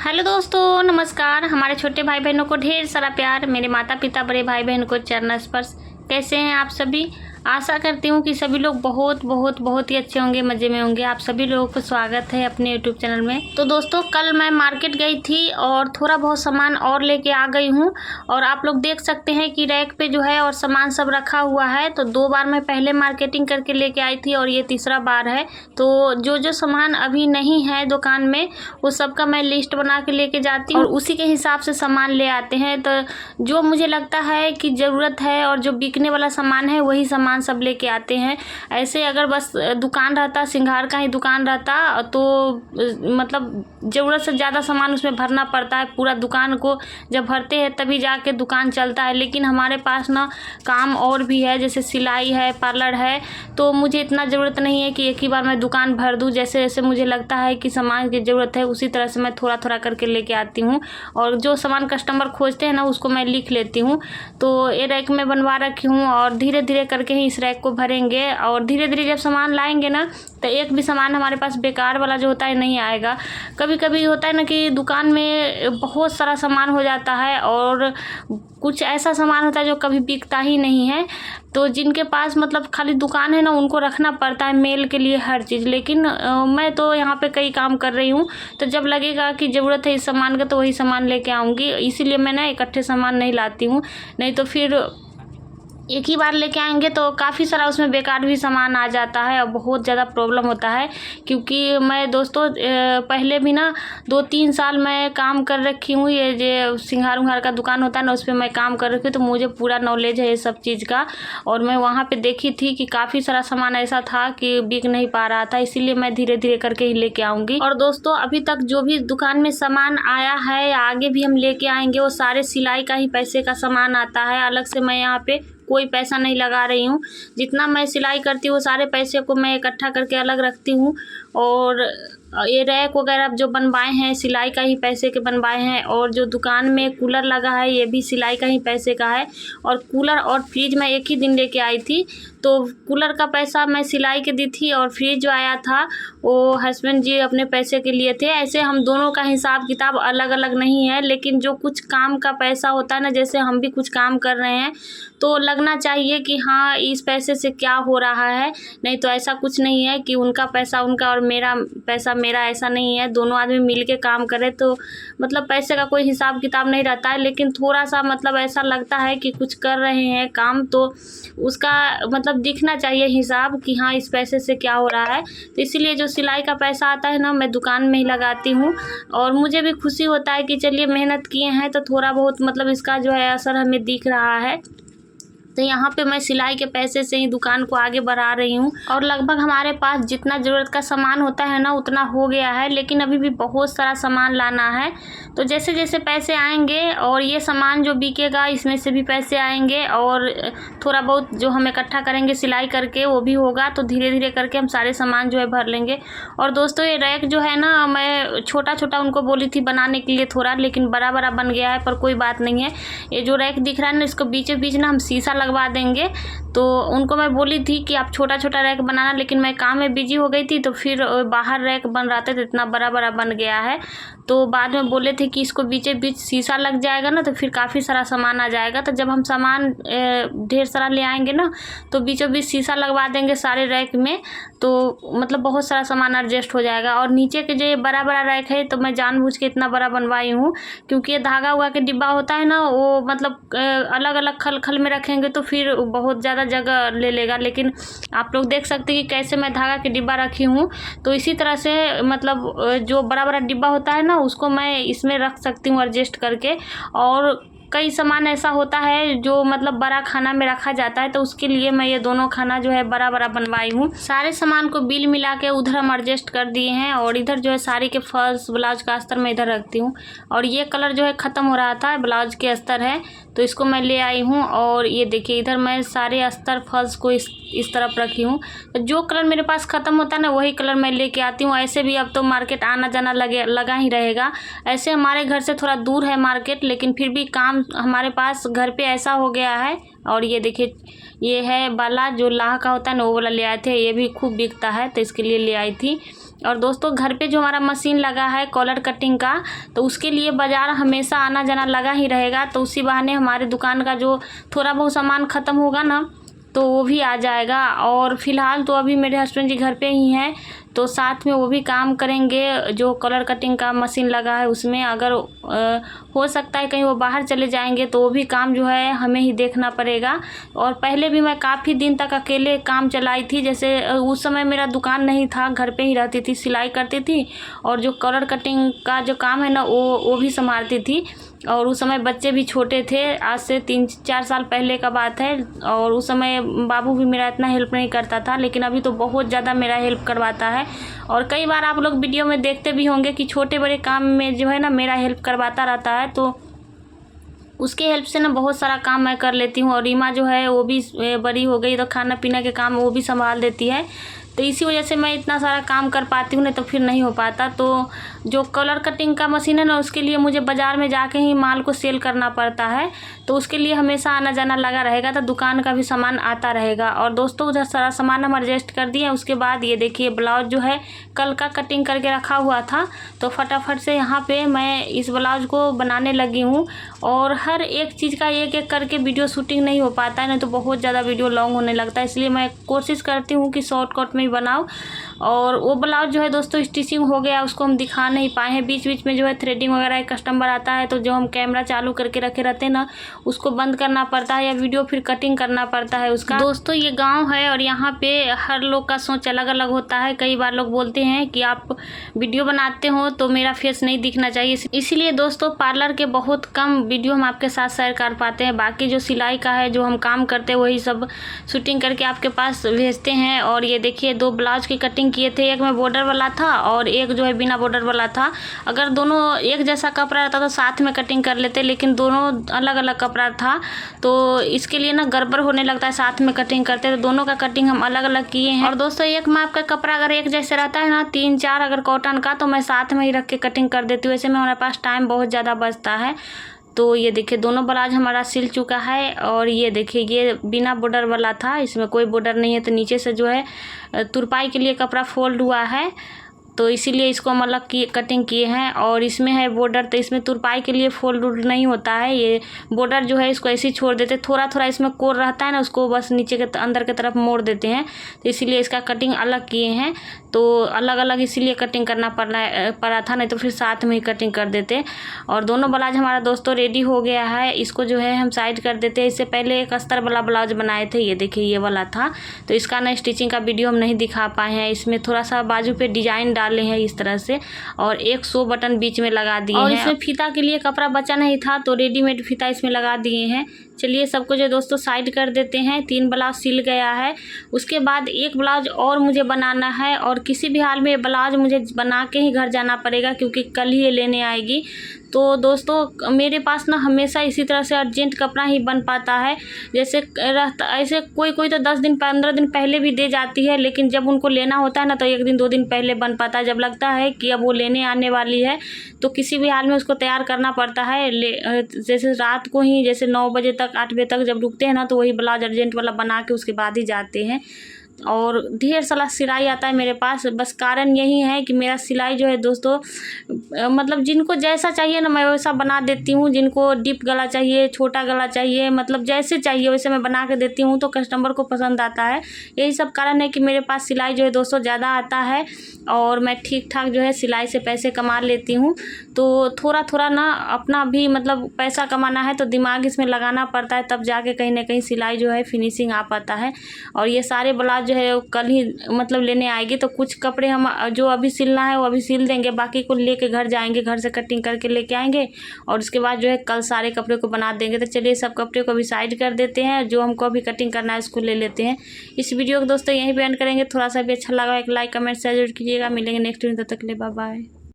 Hello दोस्तों, नमस्कार। हमारे छोटे भाई बहनों को ढेर सारा प्यार। मेरे माता पिता, बड़े भाई बहन को चरण स्पर्श। कैसे हैं आप सभी? आशा करती हूँ कि सभी लोग बहुत बहुत बहुत ही अच्छे होंगे, मज़े में होंगे। आप सभी लोगों को स्वागत है अपने यूट्यूब चैनल में। तो दोस्तों, कल मैं मार्केट गई थी और थोड़ा बहुत सामान और लेके आ गई हूँ। और आप लोग देख सकते हैं कि रैक पे जो है और सामान सब रखा हुआ है। तो 2 बार मैं पहले मार्केटिंग करके लेके आई थी और ये तीसरा बार है। तो जो जो सामान अभी नहीं है दुकान में, वो सब का मैं लिस्ट बना के लेके जाती हूँ और उसी के हिसाब से सामान ले आते हैं। तो जो मुझे लगता है कि ज़रूरत है और जो बिकने वाला सामान है, वही सामान सब लेके आते हैं। ऐसे अगर बस दुकान रहता, सिंगार का ही दुकान रहता, तो मतलब ज़रूरत से ज़्यादा सामान उसमें भरना पड़ता है। पूरा दुकान को जब भरते हैं तभी जाके दुकान चलता है। लेकिन हमारे पास ना काम और भी है, जैसे सिलाई है, पार्लर है। तो मुझे इतना ज़रूरत नहीं है कि एक ही बार मैं दुकान भर दूँ। जैसे जैसे मुझे लगता है कि सामान की ज़रूरत है, उसी तरह से मैं थोड़ा थोड़ा करके लेके आती हूँ। और जो सामान कस्टमर खोजते हैं ना, उसको मैं लिख लेती हूँ। तो ये रैक में बनवा रखी हूँ और धीरे धीरे करके ही इस रैक को भरेंगे। और धीरे धीरे जब सामान लाएंगे ना, तो एक भी सामान हमारे पास बेकार वाला जो होता है नहीं आएगा। कभी कभी होता है ना कि दुकान में बहुत सारा सामान हो जाता है और कुछ ऐसा सामान होता है जो कभी बिकता ही नहीं है। तो जिनके पास मतलब खाली दुकान है ना, उनको रखना पड़ता है मेल के लिए हर चीज़। लेकिन मैं तो यहाँ पे कई काम कर रही हूँ, तो जब लगेगा कि ज़रूरत है इस सामान का तो वही सामान लेके आऊँगी। इसीलिए मैं ना इकट्ठे सामान नहीं लाती हूँ, नहीं तो फिर एक ही बार लेके आएंगे तो काफ़ी सारा उसमें बेकार भी सामान आ जाता है और बहुत ज़्यादा प्रॉब्लम होता है। क्योंकि मैं दोस्तों पहले भी ना 2-3 साल मैं काम कर रखी हूँ। ये जो सिंगार उंगार का दुकान होता है ना, उस पर मैं काम कर रखी हूँ। तो मुझे पूरा नॉलेज है ये सब चीज़ का। और मैं वहाँ पे देखी थी कि काफ़ी सारा सामान ऐसा था कि बिक नहीं पा रहा था। इसीलिए मैं धीरे धीरे करके ही लेके आऊँगी। और दोस्तों, अभी तक जो भी दुकान में सामान आया है या आगे भी हम लेके आएंगे, वो सारे सिलाई का ही पैसे का सामान आता है। अलग से मैं यहाँ पे कोई पैसा नहीं लगा रही हूँ। जितना मैं सिलाई करती हूँ, वो सारे पैसे को मैं इकट्ठा करके अलग रखती हूँ। और ये रैक वगैरह जो बनवाए हैं, सिलाई का ही पैसे के बनवाए हैं। और जो दुकान में कूलर लगा है, ये भी सिलाई का ही पैसे का है। और कूलर और फ्रिज मैं एक ही दिन लेके आई थी। तो कूलर का पैसा मैं सिलाई के दी थी और फ्रिज जो आया था वो हस्बैंड जी अपने पैसे के लिए थे। ऐसे हम दोनों का हिसाब किताब अलग अलग नहीं है। लेकिन जो कुछ काम का पैसा होता है ना, जैसे हम भी कुछ काम कर रहे हैं, तो लगना चाहिए कि हाँ, इस पैसे से क्या हो रहा है। नहीं तो ऐसा कुछ नहीं है कि उनका पैसा उनका और मेरा पैसा मेरा, ऐसा नहीं है। दोनों आदमी मिल के काम करें तो मतलब पैसे का कोई हिसाब किताब नहीं रहता है। लेकिन थोड़ा सा मतलब ऐसा लगता है कि कुछ कर रहे हैं काम, तो उसका मतलब दिखना चाहिए हिसाब कि हाँ, इस पैसे से क्या हो रहा है। तो इसीलिए जो सिलाई का पैसा आता है ना, मैं दुकान में ही लगाती हूँ। और मुझे भी खुशी होता है कि चलिए मेहनत किए हैं तो थोड़ा बहुत मतलब इसका जो है असर हमें दिख रहा है। तो यहाँ पे मैं सिलाई के पैसे से ही दुकान को आगे बढ़ा रही हूँ। और लगभग हमारे पास जितना ज़रूरत का सामान होता है ना, उतना हो गया है। लेकिन अभी भी बहुत सारा सामान लाना है। तो जैसे जैसे पैसे आएंगे और ये सामान जो बिकेगा, इसमें से भी पैसे आएंगे। और थोड़ा बहुत जो हम इकट्ठा करेंगे सिलाई करके, वो भी होगा। तो धीरे धीरे करके हम सारे सामान जो है भर लेंगे। और दोस्तों, ये रैक जो है ना, मैं छोटा छोटा उनको बोली थी बनाने के लिए थोड़ा, लेकिन बड़ा बड़ा बन गया है। पर कोई बात नहीं है। ये जो रैक दिख रहा है ना, इसको बीचों बीच ना हम शीशा लगवा देंगे। तो उनको मैं बोली थी कि आप छोटा छोटा रैक बनाना, लेकिन मैं काम में बिजी हो गई थी। तो फिर बाहर रैक बन रहा था तो इतना बड़ा बड़ा बन गया है। तो बाद में बोले थे कि इसको बीचे बीच शीशा लग जाएगा ना, तो फिर काफ़ी सारा सामान आ जाएगा। तो जब हम सामान ढेर सारा ले आएंगे ना, तो बीचों बीच शीशा लगवा देंगे सारे रैक में। तो मतलब बहुत सारा सामान एडजस्ट हो जाएगा। और नीचे के जो ये बड़ा बड़ा रैक है, तो मैं जानबूझ के इतना बड़ा बनवाई हूँ, क्योंकि ये धागा उगा के डिब्बा होता है ना, वो मतलब अलग अलग खल खल में रखेंगे तो फिर बहुत ज़्यादा जगह ले लेगा। लेकिन आप लोग देख सकते हैं कि कैसे मैं धागा के डिब्बा रखी हूँ। तो इसी तरह से मतलब जो बड़ा बड़ा डिब्बा होता है ना, उसको मैं इसमें रख सकती हूँ एडजस्ट करके। और कई सामान ऐसा होता है जो मतलब बड़ा खाना में रखा जाता है, तो उसके लिए मैं ये दोनों खाना जो है बड़ा बड़ा बनवाई हूँ। सारे सामान को बिल मिला के उधर हम एडजस्ट कर दिए हैं। और इधर जो है साड़ी के फॉल्स ब्लाउज का अस्तर मैं इधर रखती हूँ। और ये कलर जो है ख़त्म हो रहा था, ब्लाउज के अस्तर है, तो इसको मैं ले आई हूँ। और ये देखिए, इधर मैं सारे अस्तर फॉल्स को इस तरफ रखी हूँ। तो जो कलर मेरे पास ख़त्म होता है ना, वही कलर मैं लेके आती हूँ। ऐसे भी अब तो मार्केट आना जाना लगा ही रहेगा। ऐसे हमारे घर से थोड़ा दूर है मार्केट, लेकिन फिर भी काम हमारे पास घर पे ऐसा हो गया है। और ये देखिए, ये है बाला जो लाह का होता है ना, वो वाला ले आए थे। ये भी खूब बिकता है, तो इसके लिए ले आई थी। और दोस्तों घर पे जो हमारा मशीन लगा है कॉलर कटिंग का, तो उसके लिए बाज़ार हमेशा आना जाना लगा ही रहेगा। तो उसी बहाने हमारे दुकान का जो थोड़ा बहुत सामान ख़त्म होगा ना, तो वो भी आ जाएगा। और फ़िलहाल तो अभी मेरे हस्बैंड जी घर पे ही हैं, तो साथ में वो भी काम करेंगे। जो कलर कटिंग का मशीन लगा है उसमें अगर हो सकता है कहीं वो बाहर चले जाएंगे तो वो भी काम जो है हमें ही देखना पड़ेगा। और पहले भी मैं काफ़ी दिन तक अकेले काम चलाई थी। जैसे उस समय मेरा दुकान नहीं था, घर पे ही रहती थी, सिलाई करती थी और जो कलर कटिंग का जो काम है ना वो भी संभालती थी। और उस समय बच्चे भी छोटे थे, आज से 3-4 साल पहले का बात है। और उस समय बाबू भी मेरा इतना हेल्प नहीं करता था, लेकिन अभी तो बहुत ज़्यादा मेरा हेल्प करवाता है। और कई बार आप लोग वीडियो में देखते भी होंगे कि छोटे बड़े काम में जो है ना मेरा हेल्प करवाता रहता है। तो उसके हेल्प से ना बहुत सारा काम मैं कर लेती हूँ। और रीमा जो है वो भी बड़ी हो गई, तो खाना पीना के काम वो भी संभाल देती है। तो इसी वजह से मैं इतना सारा काम कर पाती हूँ, नहीं तो फिर नहीं हो पाता। तो जो कलर कटिंग का मशीन है ना उसके लिए मुझे बाज़ार में जाके ही माल को सेल करना पड़ता है, तो उसके लिए हमेशा आना जाना लगा रहेगा। तो दुकान का भी सामान आता रहेगा। और दोस्तों उधर सारा सामान हम एडजस्ट कर दिए। उसके बाद ये देखिए ब्लाउज जो है कल का कटिंग करके रखा हुआ था, तो फटाफट से यहाँ पे मैं इस ब्लाउज को बनाने लगी हूँ। और हर एक चीज़ का एक एक करके वीडियो शूटिंग नहीं हो पाता है, नहीं तो बहुत ज़्यादा वीडियो लॉन्ग होने लगता है। इसलिए मैं कोशिश करती हूँ कि शॉर्टकट में ही बनाऊँ। और वो ब्लाउज जो है दोस्तों स्टिचिंग हो गया, उसको हम दिखा नहीं पाए हैं। बीच बीच में जो है थ्रेडिंग वगैरह कस्टमर आता है तो जो हम कैमरा चालू करके रखे रहते हैं ना उसको बंद करना पड़ता है, या वीडियो फिर कटिंग करना पड़ता है उसका। दोस्तों ये गांव है और यहाँ पे हर लोग का सोच अलग अलग होता है। कई बार लोग बोलते हैं कि आप वीडियो बनाते हो तो मेरा फेस नहीं दिखना चाहिए, इसीलिए दोस्तों पार्लर के बहुत कम वीडियो हम आपके साथ शेयर कर पाते हैं। बाकी जो सिलाई का है, जो हम काम करते हैं, वही सब शूटिंग करके आपके पास भेजते हैं। और ये देखिए 2 ब्लाउज की कटिंग किए थे, एक में बॉर्डर वाला था और एक जो है बिना बॉर्डर वाला था। अगर दोनों एक जैसा कपड़ा रहता तो साथ में कटिंग कर लेते, लेकिन दोनों अलग अलग कपड़ा था, तो इसके लिए ना गड़बड़ होने लगता है साथ में कटिंग करते। तो दोनों का कटिंग हम अलग अलग किए हैं। और दोस्तों एक माप का कपड़ा अगर एक जैसे रहता है ना 3-4 अगर कॉटन का, तो मैं साथ में ही रख के कटिंग कर देती हूँ। ऐसे में हमारे पास टाइम बहुत ज़्यादा बचता है। तो ये देखिए दोनों ब्लाउज हमारा सिल चुका है। और ये देखिए ये बिना बॉर्डर वाला था, इसमें कोई बॉर्डर नहीं है, तो नीचे से जो है तुरपाई के लिए कपड़ा फोल्ड हुआ है, तो इसीलिए इसको हम अलग की कटिंग किए हैं। और इसमें है बॉर्डर, तो इसमें तुरपाई के लिए फोल्ड नहीं होता है। ये बॉर्डर जो है इसको ऐसे ही छोड़ देते, थोड़ा थोड़ा इसमें कोर रहता है ना, उसको बस नीचे के अंदर की तरफ मोड़ देते हैं, तो इसीलिए इसका कटिंग अलग किए हैं। तो अलग अलग इसीलिए कटिंग करना पड़ा था, नहीं तो फिर साथ में ही कटिंग कर देते। और दोनों ब्लाउज हमारा दोस्तों रेडी हो गया है, इसको जो है हम साइड कर देते हैं। इससे पहले एक अस्तर वाला ब्लाउज बनाए थे, ये देखिए ये वाला था, तो इसका ना स्टिचिंग का वीडियो हम नहीं दिखा पाए हैं। इसमें थोड़ा सा बाजू पे डिजाइन डाले हैं इस तरह से, और 100 बटन बीच में लगा दिए हैं। और इसमें फीता के लिए कपड़ा बचा नहीं था, तो रेडीमेड फीता इसमें लगा दिए हैं। चलिए सबको जो दोस्तों साइड कर देते हैं। 3 ब्लाउज सिल गया है। उसके बाद एक ब्लाउज और मुझे बनाना है, और किसी भी हाल में ये ब्लाउज मुझे बना के ही घर जाना पड़ेगा, क्योंकि कल ही ये लेने आएगी। तो दोस्तों मेरे पास ना हमेशा इसी तरह से अर्जेंट कपड़ा ही बन पाता है। जैसे रहता ऐसे कोई तो 10 दिन 15 दिन पहले भी दे जाती है, लेकिन जब उनको लेना होता है ना तो 1 दिन 2 दिन पहले बन पाता है। जब लगता है कि अब वो लेने आने वाली है तो किसी भी हाल में उसको तैयार करना पड़ता है। जैसे रात को ही, जैसे 9 बजे तक 8 बजे तक जब रुकते हैं ना, तो वही ब्लाउज अर्जेंट वाला बना के उसके बाद ही जाते हैं। और ढेर सारा सिलाई आता है मेरे पास। बस कारण यही है कि मेरा सिलाई जो है दोस्तों मतलब जिनको जैसा चाहिए ना मैं वैसा बना देती हूँ। जिनको डीप गला चाहिए, छोटा गला चाहिए, मतलब जैसे चाहिए वैसे मैं बना के देती हूँ, तो कस्टमर को पसंद आता है। यही सब कारण है कि मेरे पास सिलाई जो है दोस्तों ज़्यादा आता है, और मैं ठीक ठाक जो है सिलाई से पैसे कमा लेती हूँ। तो थोड़ा थोड़ा ना अपना भी मतलब पैसा कमाना है तो दिमाग इसमें लगाना पड़ता है, तब जाके कहीं ना कहीं सिलाई जो है फिनिशिंग आ पाता है। और ये सारे ब्लाउज जो है कल ही मतलब लेने आएगी, तो कुछ कपड़े हम जो अभी सिलना है वो अभी सिल देंगे, बाकी को लेके घर जाएंगे, घर से कटिंग करके लेके आएंगे, और उसके बाद जो है कल सारे कपड़े को बना देंगे। तो चलिए सब कपड़े को भी साइड कर देते हैं, जो हमको अभी कटिंग करना है उसको ले लेते हैं। इस वीडियो को दोस्तों यहीं पे एंड करेंगे। थोड़ा सा भी अच्छा लगा एक लाइक कमेंट शेयर जरूर कीजिएगा। मिलेंगे नेक्स्ट वीडियो, तब तक के लिए बाय बाय।